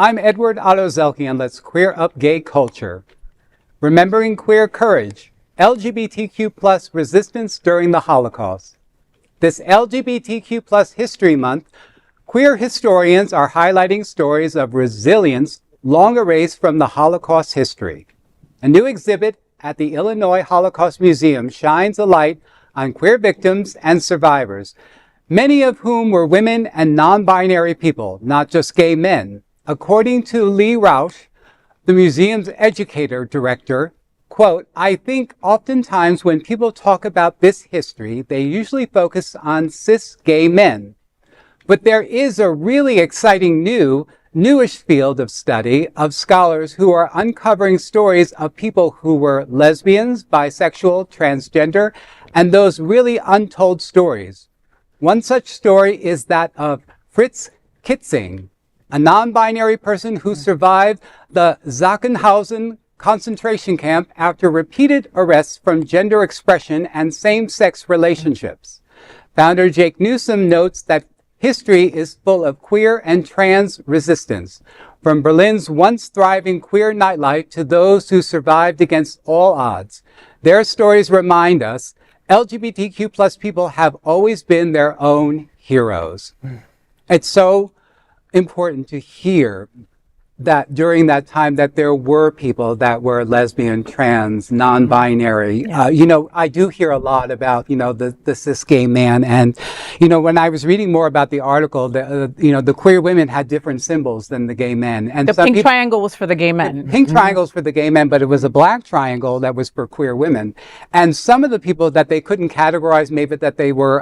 I'm Edward Otto Zelke, and let's queer up gay culture. Remembering queer courage, LGBTQ plus resistance during the Holocaust. This LGBTQ plus History Month, queer historians are highlighting stories of resilience long erased from the Holocaust history. A new exhibit at the Illinois Holocaust Museum shines a light on queer victims and survivors, many of whom were women and non-binary people, not just gay men. According to Leah Rauch, the museum's educator director, quote, "I think oftentimes when people talk about this history, they usually focus on cis gay men. But there is a really exciting newish field of study of scholars who are uncovering stories of people who were lesbians, bisexual, transgender, and those really untold stories. One such story is that of Fritz Kitzing, a non-binary person who survived the Sachsenhausen concentration camp after repeated arrests from gender expression and same-sex relationships. Founder Jake Newsome notes that history is full of queer and trans resistance, from Berlin's once thriving queer nightlife to those who survived against all odds. Their stories remind us LGBTQ plus people have always been their own heroes." It's so important to hear that during that time that there were people that were lesbian, trans, non-binary. I do hear a lot about, the cis gay man. And, when I was reading more about the article, the queer women had different symbols than the gay men. And the pink triangle was for the gay men. The pink triangles for the gay men, but it was a black triangle that was for queer women. And some of the people that they couldn't categorize, maybe that they were,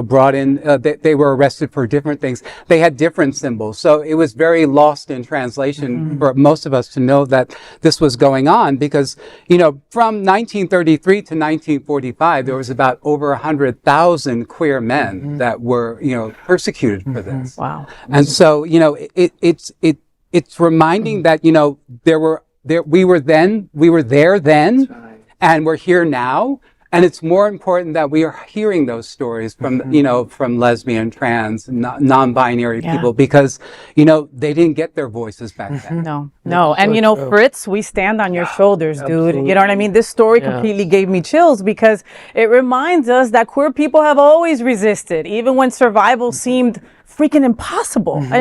brought in, they were arrested for different things. They had different symbols. So it was very lost in translation for most of us to know that this was going on because, from 1933 to 1945, there was about over 100,000 queer men that were, persecuted for this. Wow. And so, it's reminding that, we were there then, and we're here now. And it's more important that we are hearing those stories from, from lesbian, trans, non-binary people because, they didn't get their voices back then. No. And, Fritz, we stand on your shoulders, dude. Absolutely. You know what I mean? This story completely gave me chills because it reminds us that queer people have always resisted, even when survival seemed freaking impossible.